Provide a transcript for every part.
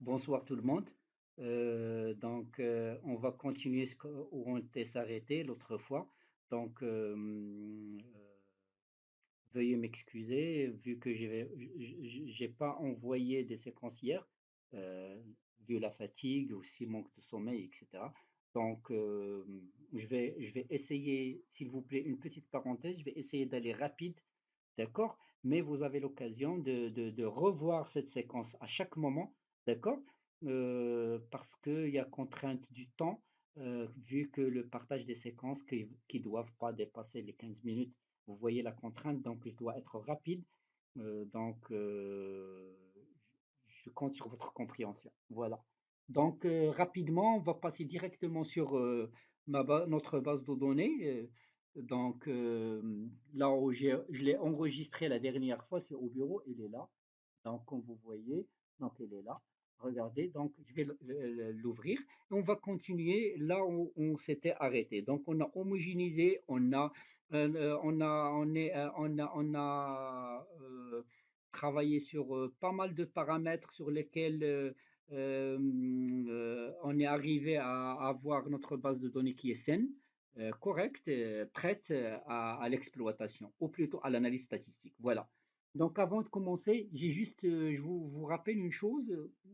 Bonsoir tout le monde. On va continuer où on était s'arrêté l'autre fois. Donc, veuillez m'excuser vu que j'ai pas envoyé des séquences hier, euh, vu la fatigue, aussi manque de sommeil, etc. Donc, je vais essayer, s'il vous plaît, une petite parenthèse. Je vais essayer d'aller rapide, d'accord? Mais vous avez l'occasion de revoir cette séquence à chaque moment, d'accord? Parce qu'il y a contrainte du temps, vu que le partage des séquences qui doivent pas dépasser les 15 minutes, vous voyez la contrainte, donc je dois être rapide. Je compte sur votre compréhension. Voilà. Donc, rapidement, on va passer directement sur notre base de données. Donc, là où je l'ai enregistré la dernière fois, c'est au bureau, elle est là. Donc, comme vous voyez, donc elle est là. Regardez, donc je vais l'ouvrir et on va continuer là où on s'était arrêté. Donc, on a homogénéisé, on a travaillé sur pas mal de paramètres sur lesquels on est arrivé à avoir notre base de données qui est saine, correcte, prête à l'exploitation, ou plutôt à l'analyse statistique. Voilà. Donc avant de commencer, je vous rappelle une chose,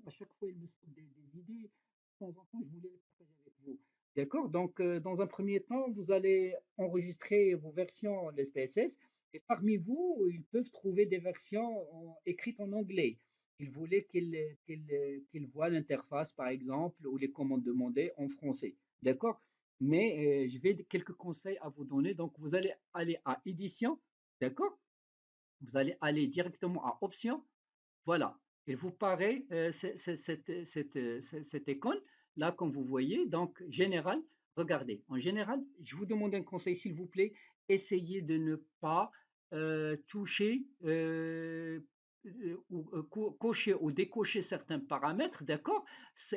à chaque fois il me saute des idées, de temps en temps je voulais les partager avec vous. D'accord? Donc dans un premier temps, vous allez enregistrer vos versions de SPSS et parmi vous, ils peuvent trouver des versions écrites en anglais. Ils voulaient qu'ils voient l'interface par exemple ou les commandes demandées en français. D'accord? Mais je vais quelques conseils à vous donner. Donc vous allez aller à édition, d'accord? Vous allez aller directement à Options. Voilà. Il vous paraît cette icône, là, comme vous voyez, donc général. Regardez, en général, je vous demande un conseil, s'il vous plaît. Essayez de ne pas toucher ou cocher ou décocher certains paramètres, d'accord?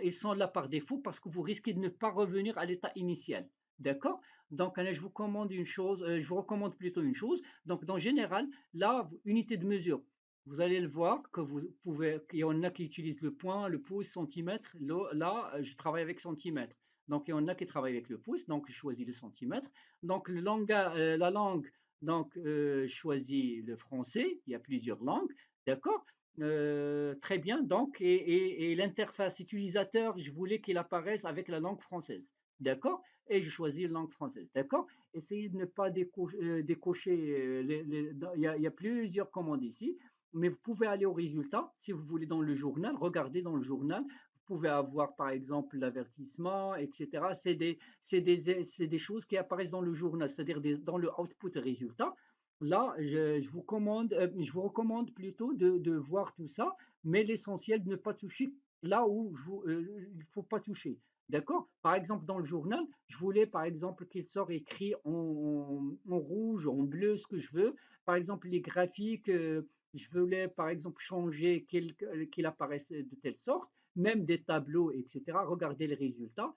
Ils sont là par défaut parce que vous risquez de ne pas revenir à l'état initial, d'accord? Donc, je vous commande une chose, je vous recommande plutôt une chose. Donc, dans général, là, unité de mesure. Vous allez le voir que vous pouvez, il y en a qui utilisent le point, le pouce, centimètre. Là, je travaille avec centimètre. Donc, il y en a qui travaillent avec le pouce, donc je choisis le centimètre. Donc, la langue, donc je choisis le français. Il y a plusieurs langues, d'accord? Très bien. Donc, et l'interface utilisateur, je voulais qu'il apparaisse avec la langue française, d'accord? Et je choisis la langue française, d'accord? Essayez de ne pas décocher. Il y a plusieurs commandes ici, mais vous pouvez aller au résultat si vous voulez dans le journal. Regardez dans le journal. Vous pouvez avoir par exemple l'avertissement, etc. C'est des choses qui apparaissent dans le journal, c'est-à-dire dans le output résultat. Là, je vous recommande plutôt de voir tout ça, mais l'essentiel de ne pas toucher là où il ne faut pas toucher. D'accord? Par exemple, dans le journal, je voulais par exemple qu'il soit écrit en rouge, en bleu, ce que je veux. Par exemple, les graphiques, je voulais par exemple changer qu'il apparaisse de telle sorte, même des tableaux, etc. Regardez les résultats.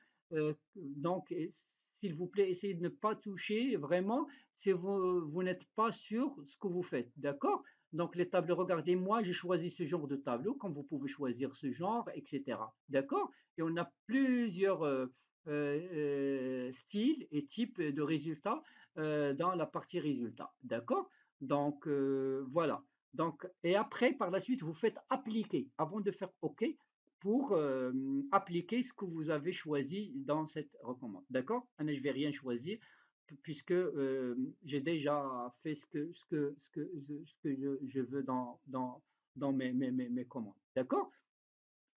Donc, s'il vous plaît, essayez de ne pas toucher vraiment si vous n'êtes pas sûr de ce que vous faites. D'accord? Donc, les tableaux, regardez, moi, j'ai choisi ce genre de tableau, comme vous pouvez choisir ce genre, etc. D'accord? Et on a plusieurs styles et types de résultats dans la partie résultats. D'accord? Donc, voilà. Donc, et après, par la suite, vous faites appliquer avant de faire OK pour appliquer ce que vous avez choisi dans cette recommande. D'accord? Je ne vais rien choisir puisque j'ai déjà fait ce que je veux dans mes commandes. D'accord?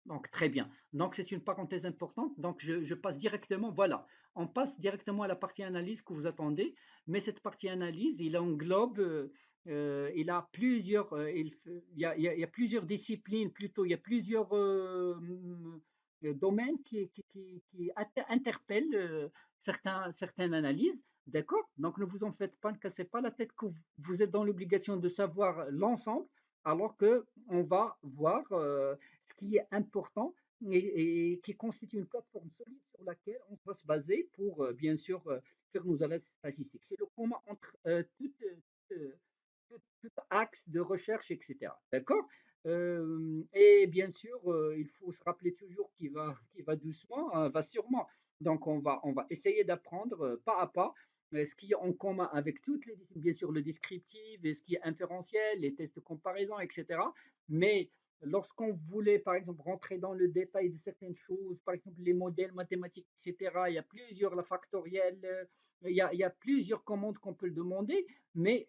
Donc, très bien. Donc, c'est une parenthèse importante. Donc, je passe directement, voilà, on passe directement à la partie analyse que vous attendez. Mais cette partie analyse, il englobe, il a plusieurs, il y a plusieurs disciplines, plutôt, il y a plusieurs domaines qui interpellent certaines analyses. D'accord? Donc, ne vous en faites pas, ne cassez pas la tête que vous êtes dans l'obligation de savoir l'ensemble, alors que on va voir ce qui est important et qui constitue une plateforme solide sur laquelle on va se baser pour, bien sûr, faire nos analyses statistiques. C'est le commun entre tout axe de recherche, etc. D'accord? Et bien sûr, il faut se rappeler toujours qu'il va doucement, va sûrement. Donc, on va essayer d'apprendre pas à pas ce qui est en commun avec toutes les disciplines, bien sûr, le descriptif, et ce qui est inférentiel, les tests de comparaison, etc. Mais lorsqu'on voulait, par exemple, rentrer dans le détail de certaines choses, par exemple, les modèles mathématiques, etc., il y a plusieurs, la factorielle, il y a plusieurs commandes qu'on peut le demander, mais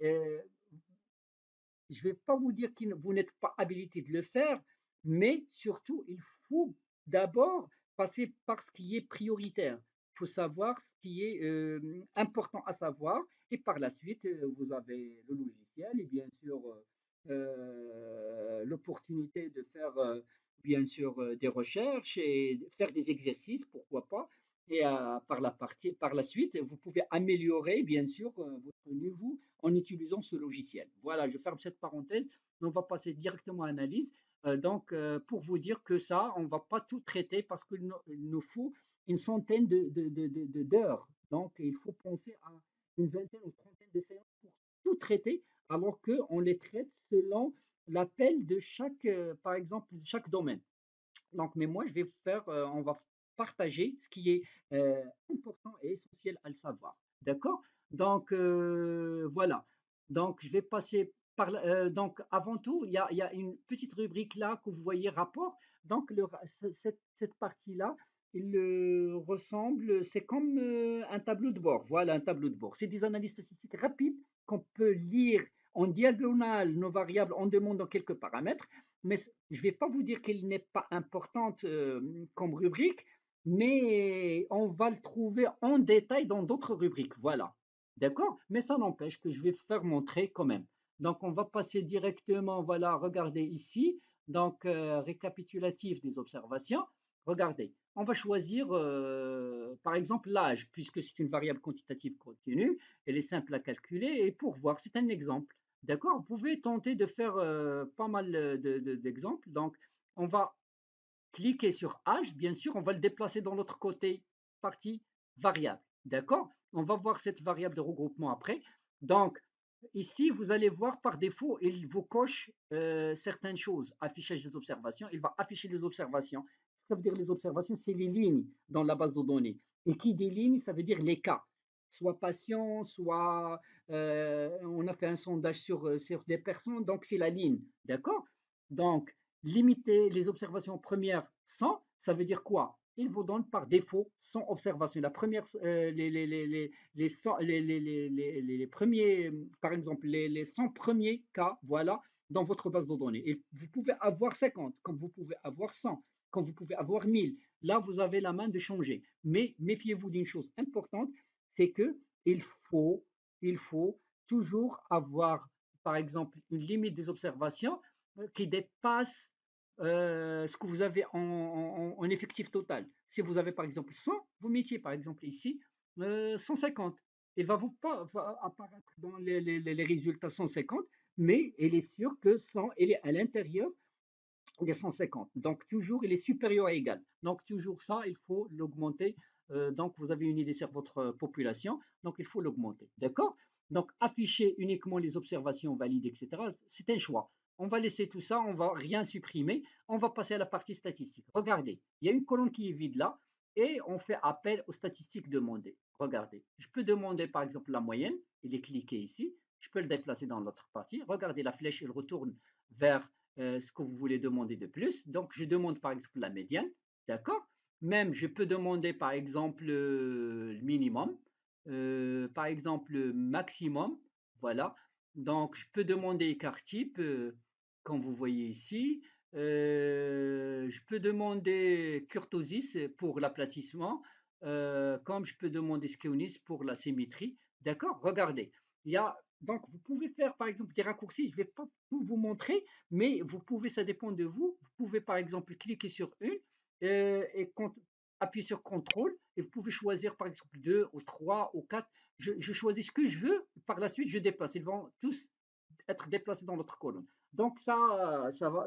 je ne vais pas vous dire que vous n'êtes pas habilité de le faire, mais surtout, il faut d'abord passer par ce qui est prioritaire. Il faut savoir ce qui est important à savoir, et par la suite, vous avez le logiciel et bien sûr l'opportunité de faire bien sûr des recherches et faire des exercices, pourquoi pas. Et par la suite, vous pouvez améliorer bien sûr votre niveau en utilisant ce logiciel. Voilà, je ferme cette parenthèse. On va passer directement à l'analyse. Pour vous dire que ça, on ne va pas tout traiter parce qu'il nous faut une centaine d'heures. Donc, il faut penser à une vingtaine ou trentaine de séances pour tout traiter, alors qu'on les traite selon l'appel de chaque, par exemple, chaque domaine. Donc, mais moi, je vais faire, on va partager ce qui est important et essentiel à le savoir. D'accord? Voilà. Donc, je vais passer par donc, avant tout, il y a une petite rubrique là que vous voyez rapport. Donc, cette partie-là, il ressemble, c'est comme un tableau de bord. Voilà, un tableau de bord. C'est des analyses statistiques rapides qu'on peut lire en diagonale nos variables en demandant quelques paramètres, mais je ne vais pas vous dire qu'elle n'est pas importante comme rubrique, mais on va le trouver en détail dans d'autres rubriques. Voilà. D'accord? Mais ça n'empêche que je vais faire montrer quand même. Donc, on va passer directement, voilà, regardez ici. Donc, récapitulatif des observations. Regardez, on va choisir, par exemple, l'âge, puisque c'est une variable quantitative continue. Elle est simple à calculer. Et pour voir, c'est un exemple. D'accord? Vous pouvez tenter de faire pas mal d'exemples. Donc, on va cliquer sur H, bien sûr, on va le déplacer dans l'autre côté, partie variable. D'accord? On va voir cette variable de regroupement après. Donc, ici, vous allez voir par défaut, il vous coche certaines choses. Affichage des observations, il va afficher les observations. Ça veut dire les observations, c'est les lignes dans la base de données. Et qui dit ligne, ça veut dire les cas. Soit patient, soit on a fait un sondage sur des personnes, donc c'est la ligne. D'accord? Donc, limiter les observations premières 100, ça veut dire quoi? Il vous donne par défaut 100 observations. La première, les, 100 les premiers, par exemple, les 100 premiers cas, voilà, dans votre base de données. Et vous pouvez avoir 50, comme vous pouvez avoir 100, comme vous pouvez avoir 1000. Là, vous avez la main de changer. Mais méfiez-vous d'une chose importante, c'est que il faut, il faut toujours avoir, par exemple, une limite des observations qui dépasse ce que vous avez en effectif total. Si vous avez par exemple 100, vous mettiez par exemple ici 150. Il va vous pas va apparaître dans les résultats 150, mais il est sûr que 100, il est à l'intérieur des 150. Donc toujours, il est supérieur à égal. Donc toujours ça, il faut l'augmenter. Donc vous avez une idée sur votre population, donc il faut l'augmenter. D'accord? Donc afficher uniquement les observations valides, etc. C'est un choix. On va laisser tout ça, on va rien supprimer. On va passer à la partie statistique. Regardez, il y a une colonne qui est vide là et on fait appel aux statistiques demandées. Regardez, je peux demander par exemple la moyenne. Il est cliqué ici. Je peux le déplacer dans l'autre partie. Regardez, la flèche, elle retourne vers ce que vous voulez demander de plus. Donc, je demande par exemple la médiane, d'accord? Même, je peux demander par exemple le minimum, par exemple le maximum, voilà. Donc, je peux demander écart type, comme vous voyez ici. Je peux demander kurtosis pour l'aplatissement, comme je peux demander skeonis pour la symétrie. D'accord? Regardez, il y a donc, vous pouvez faire par exemple des raccourcis. Je ne vais pas tout vous montrer, mais vous pouvez, ça dépend de vous. Vous pouvez par exemple cliquer sur une et appuyer sur contrôle et vous pouvez choisir par exemple deux ou trois ou quatre. Je choisis ce que je veux. Par la suite, je déplace. Ils vont tous être déplacés dans l'autre colonne. Donc ça va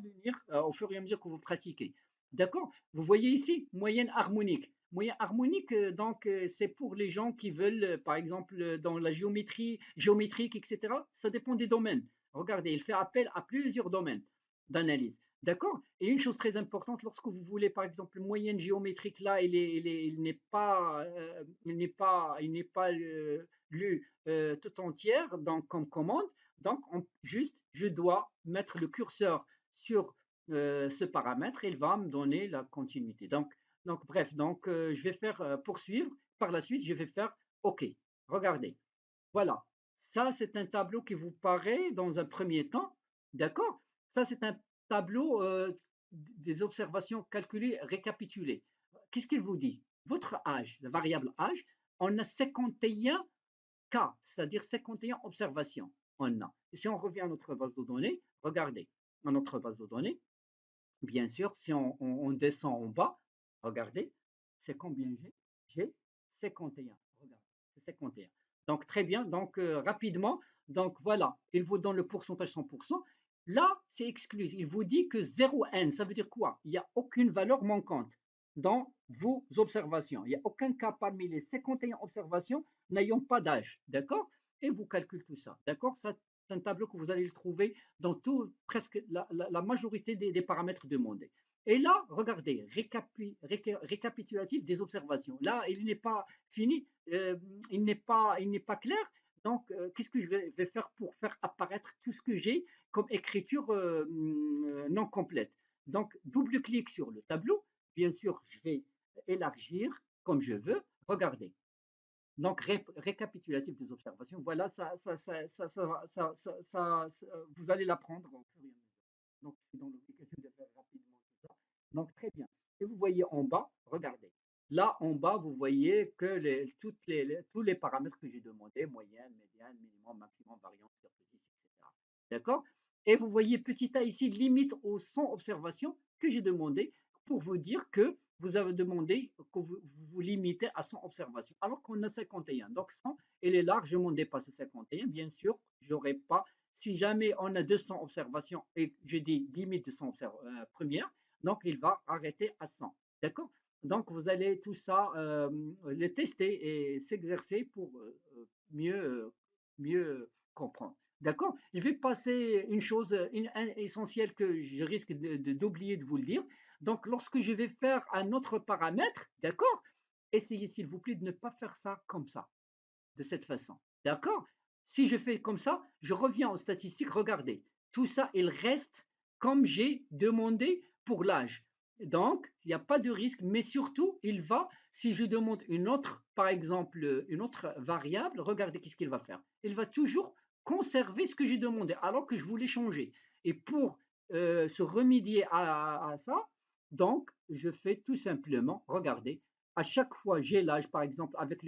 venir au fur et à mesure que vous pratiquez. D'accord? Vous voyez ici, moyenne harmonique. Moyenne harmonique, c'est pour les gens qui veulent, par exemple, dans la géométrie, géométrique, etc. Ça dépend des domaines. Regardez, il fait appel à plusieurs domaines. d'analyse. D'accord? Et une chose très importante, lorsque vous voulez, par exemple, une moyenne géométrique, là, il n'est pas lu tout entière donc, comme commande. Donc, juste, je dois mettre le curseur sur ce paramètre et il va me donner la continuité. Donc bref, je vais faire poursuivre. Par la suite, je vais faire OK. Regardez. Voilà. Ça, c'est un tableau qui vous paraît dans un premier temps. D'accord? Ça, c'est un tableau des observations calculées, récapitulées. Qu'est-ce qu'il vous dit? Votre âge, la variable âge, on a 51 cas, c'est-à-dire 51 observations. On a. Et si on revient à notre base de données, regardez, à notre base de données, bien sûr, si on descend en bas, regardez, c'est combien j'ai? J'ai 51. Regardez, c'est 51. Donc, très bien. Donc, rapidement, donc voilà, il vous donne le pourcentage 100%. Là, c'est exclusif. Il vous dit que 0n, ça veut dire quoi? Il n'y a aucune valeur manquante dans vos observations. Il n'y a aucun cas parmi les 51 observations n'ayant pas d'âge. D'accord? Et vous calculez tout ça. D'accord? Ça, c'est un tableau que vous allez le trouver dans tout, presque la majorité des paramètres demandés. Et là, regardez, récapitulatif des observations. Là, il n'est pas fini, il n'est pas clair. Donc, qu'est-ce que je vais faire pour faire apparaître tout ce que j'ai comme écriture non complète? Donc, double-clic sur le tableau. Bien sûr, je vais élargir comme je veux. Regardez. Donc, récapitulatif des observations, voilà, vous allez l'apprendre au fur et à mesure. Donc, je suis dans l'obligation de faire rapidement tout ça. Donc, très bien. Et vous voyez en bas, regardez. Là, en bas, vous voyez que tous les paramètres que j'ai demandés, moyenne, médiane, minimum, maximum, variance, surface, etc. D'accord? Et vous voyez petit a ici, limite aux 100 observations que j'ai demandé pour vous dire que vous avez demandé que vous vous limitez à 100 observations, alors qu'on a 51. Donc 100, elle est largement dépassée 51. Bien sûr, j'aurais pas, si jamais on a 200 observations et je dis limite de 100 premières, donc il va arrêter à 100. D'accord? Donc vous allez tout ça les tester et s'exercer pour mieux comprendre. D'accord? Je vais passer une chose essentielle que je risque d'oublier de vous le dire. Donc, lorsque je vais faire un autre paramètre, d'accord, essayez s'il vous plaît de ne pas faire ça comme ça, de cette façon. D'accord? Si je fais comme ça, je reviens aux statistiques, regardez, tout ça, il reste comme j'ai demandé pour l'âge. Donc, il n'y a pas de risque, mais surtout, il va, si je demande une autre, par exemple, une autre variable, regardez qu'est-ce qu'il va faire. Il va toujours conserver ce que j'ai demandé, alors que je voulais changer. Et pour se remédier à ça, donc, je fais tout simplement, regardez, à chaque fois j'ai l'âge, par exemple, avec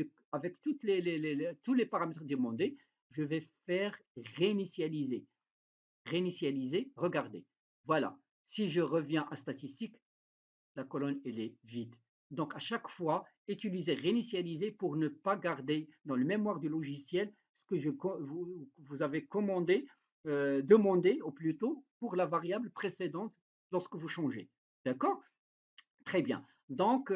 tous les paramètres demandés, je vais faire réinitialiser. Réinitialiser, regardez. Voilà. Si je reviens à statistique, la colonne elle est vide. Donc à chaque fois, utilisez réinitialiser pour ne pas garder dans le mémoire du logiciel ce que vous avez commandé, demandé au plutôt pour la variable précédente lorsque vous changez. D'accord? Très bien. Donc,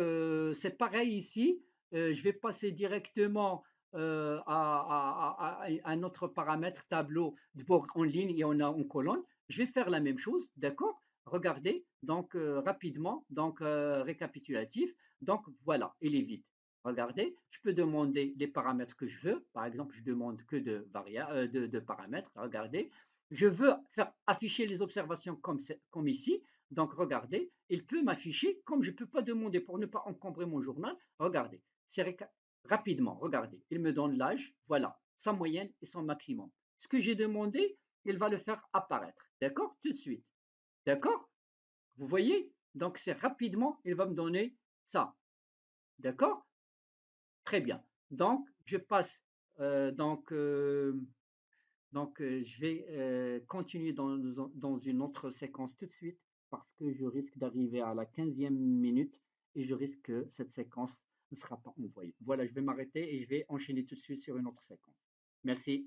c'est pareil ici. Je vais passer directement à un autre paramètre tableau de bord en ligne et on a en colonne. Je vais faire la même chose, d'accord? Regardez, donc rapidement, donc récapitulatif. Donc voilà, il est vide. Regardez, je peux demander les paramètres que je veux. Par exemple, je demande que de paramètres. Regardez, je veux faire afficher les observations comme ici. Donc, regardez, il peut m'afficher, comme je ne peux pas demander pour ne pas encombrer mon journal, regardez, c'est rapidement, regardez, il me donne l'âge, voilà, sa moyenne et son maximum. Ce que j'ai demandé, il va le faire apparaître, d'accord, tout de suite, d'accord. Vous voyez, donc c'est rapidement, il va me donner ça, d'accord. Très bien. Donc, je passe, je vais continuer dans une autre séquence tout de suite parce que je risque d'arriver à la 15e minute et je risque que cette séquence ne sera pas envoyée. Voilà, je vais m'arrêter et je vais enchaîner tout de suite sur une autre séquence. Merci.